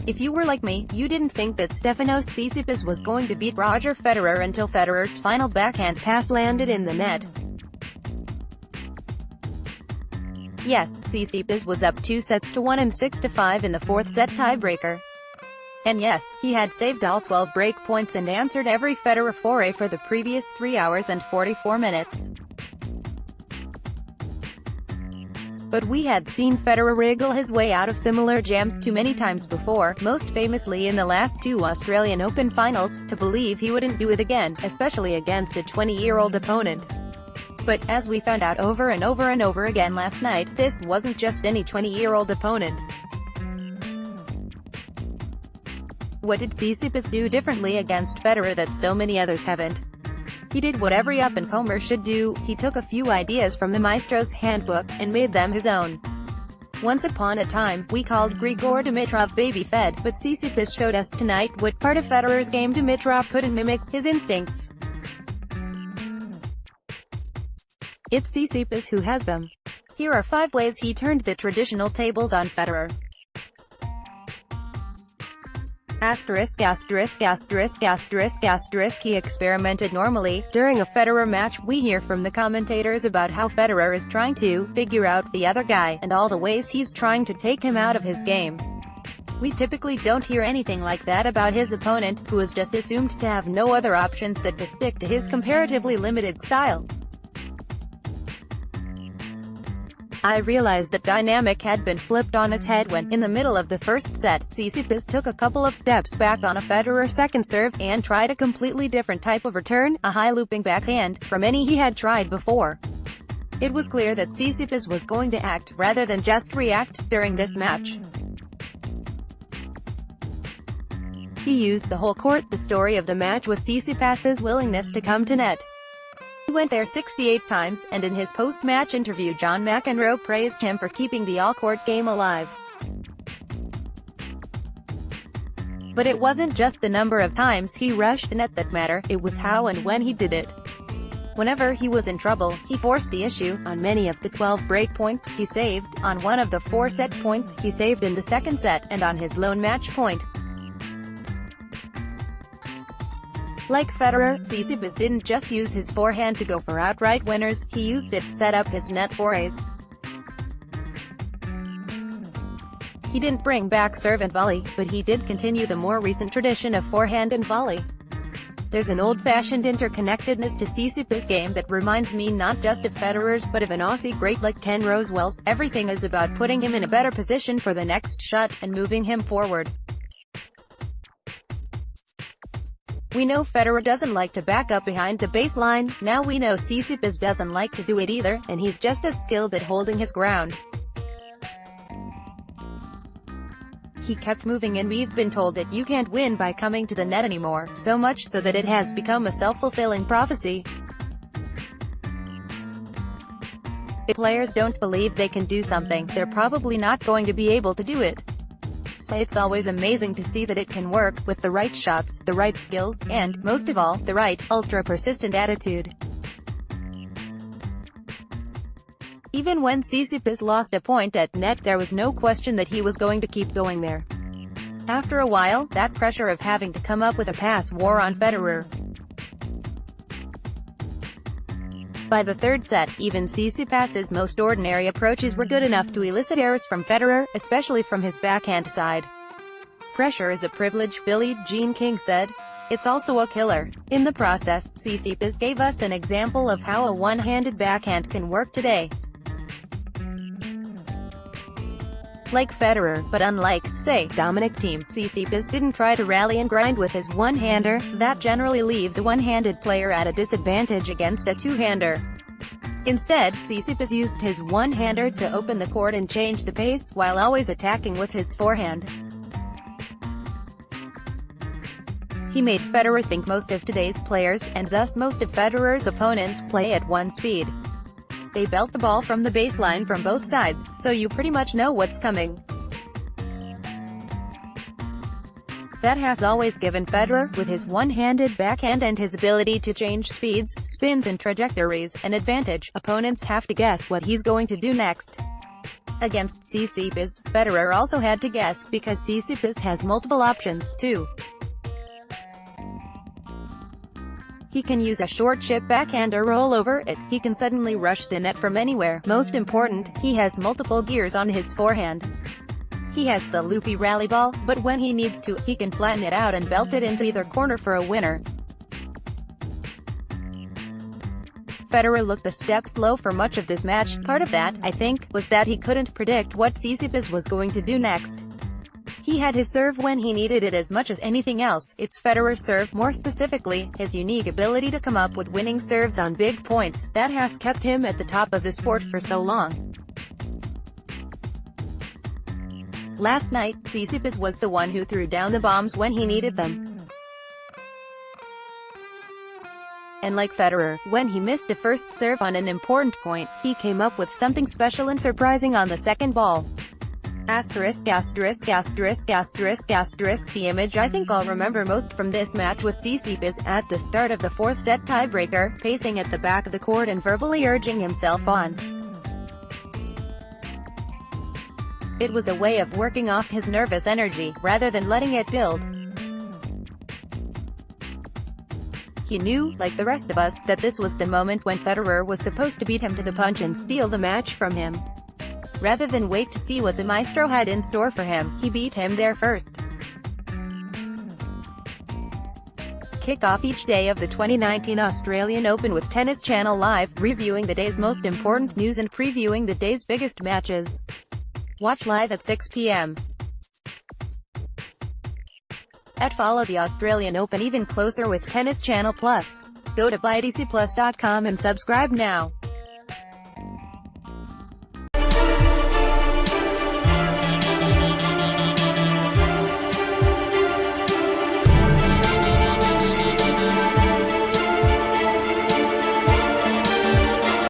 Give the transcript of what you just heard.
If you were like me, you didn't think that Stefanos Tsitsipas was going to beat Roger Federer until Federer's final backhand pass landed in the net. Yes, Tsitsipas was up 2-1 and 6-5 in the fourth set tiebreaker. And yes, he had saved all 12 break points and answered every Federer foray for the previous 3 hours and 44 minutes. But we had seen Federer wriggle his way out of similar jams too many times before, most famously in the last two Australian Open finals, to believe he wouldn't do it again, especially against a 20-year-old opponent. But, as we found out over and over and over again last night, this wasn't just any 20-year-old opponent. What did Tsitsipas do differently against Federer that so many others haven't? He did what every up-and-comer should do. He took a few ideas from the Maestro's handbook, and made them his own. Once upon a time, we called Grigor Dimitrov baby-fed, but Tsitsipas showed us tonight what part of Federer's game Dimitrov couldn't mimic: his instincts. It's Tsitsipas who has them. Here are 5 ways he turned the traditional tables on Federer. Asterisk, asterisk, asterisk, asterisk, asterisk. He experimented. Normally, during a Federer match, we hear from the commentators about how Federer is trying to figure out the other guy, and all the ways he's trying to take him out of his game. We typically don't hear anything like that about his opponent, who is just assumed to have no other options than to stick to his comparatively limited style. I realized that dynamic had been flipped on its head when, in the middle of the first set, Tsitsipas took a couple of steps back on a Federer second serve, and tried a completely different type of return, a high looping backhand, from any he had tried before. It was clear that Tsitsipas was going to act, rather than just react, during this match. He used the whole court. The story of the match was Tsitsipas's willingness to come to net. He went there 68 times, and in his post-match interview John McEnroe praised him for keeping the all-court game alive. But it wasn't just the number of times he rushed the net that mattered, it was how and when he did it. Whenever he was in trouble, he forced the issue. On many of the 12 break points, he saved. On one of the 4 set points, he saved in the second set, and on his lone match point. Like Federer, Tsitsipas didn't just use his forehand to go for outright winners, he used it to set up his net forays. He didn't bring back serve and volley, but he did continue the more recent tradition of forehand and volley. There's an old-fashioned interconnectedness to Tsitsipas' game that reminds me not just of Federer's, but of an Aussie great like Ken Rosewell's. Everything is about putting him in a better position for the next shot, and moving him forward. We know Federer doesn't like to back up behind the baseline. Now we know Tsitsipas doesn't like to do it either, and he's just as skilled at holding his ground. He kept moving, and we've been told that you can't win by coming to the net anymore, so much so that it has become a self-fulfilling prophecy. If players don't believe they can do something, they're probably not going to be able to do it. It's always amazing to see that it can work, with the right shots, the right skills, and, most of all, the right, ultra-persistent attitude. Even when Tsitsipas lost a point at net, there was no question that he was going to keep going there. After a while, that pressure of having to come up with a pass wore on Federer. By the third set, even Tsitsipas's most ordinary approaches were good enough to elicit errors from Federer, especially from his backhand side. Pressure is a privilege, Billie Jean King said. It's also a killer. In the process, Tsitsipas gave us an example of how a one-handed backhand can work today. Like Federer, but unlike, say, Dominic Thiem, Tsitsipas didn't try to rally and grind with his one-hander. That generally leaves a one-handed player at a disadvantage against a two-hander. Instead, Tsitsipas used his one-hander to open the court and change the pace, while always attacking with his forehand. He made Federer think most of today's players, and thus most of Federer's opponents, play at one speed. They belt the ball from the baseline from both sides, so you pretty much know what's coming. That has always given Federer, with his one-handed backhand and his ability to change speeds, spins and trajectories, an advantage. Opponents have to guess what he's going to do next. Against Tsitsipas, Federer also had to guess, because Tsitsipas has multiple options, too. He can use a short chip backhand or roll over it. He can suddenly rush the net from anywhere. Most important, he has multiple gears on his forehand. He has the loopy rally ball, but when he needs to, he can flatten it out and belt it into either corner for a winner. Federer looked a step slow for much of this match. Part of that, I think, was that he couldn't predict what Tsitsipas was going to do next. He had his serve when he needed it as much as anything else. It's Federer's serve, more specifically, his unique ability to come up with winning serves on big points, that has kept him at the top of the sport for so long. Last night, Tsitsipas was the one who threw down the bombs when he needed them. And like Federer, when he missed a first serve on an important point, he came up with something special and surprising on the second ball. The image I think I'll remember most from this match was Tsitsipas, at the start of the fourth set tiebreaker, pacing at the back of the court and verbally urging himself on. It was a way of working off his nervous energy, rather than letting it build. He knew, like the rest of us, that this was the moment when Federer was supposed to beat him to the punch and steal the match from him. Rather than wait to see what the maestro had in store for him, he beat him there first. Kick off each day of the 2019 Australian Open with Tennis Channel Live, reviewing the day's most important news and previewing the day's biggest matches. Watch live at 6 p.m. Follow the Australian Open even closer with Tennis Channel Plus. Go to bidcplus.com and subscribe now.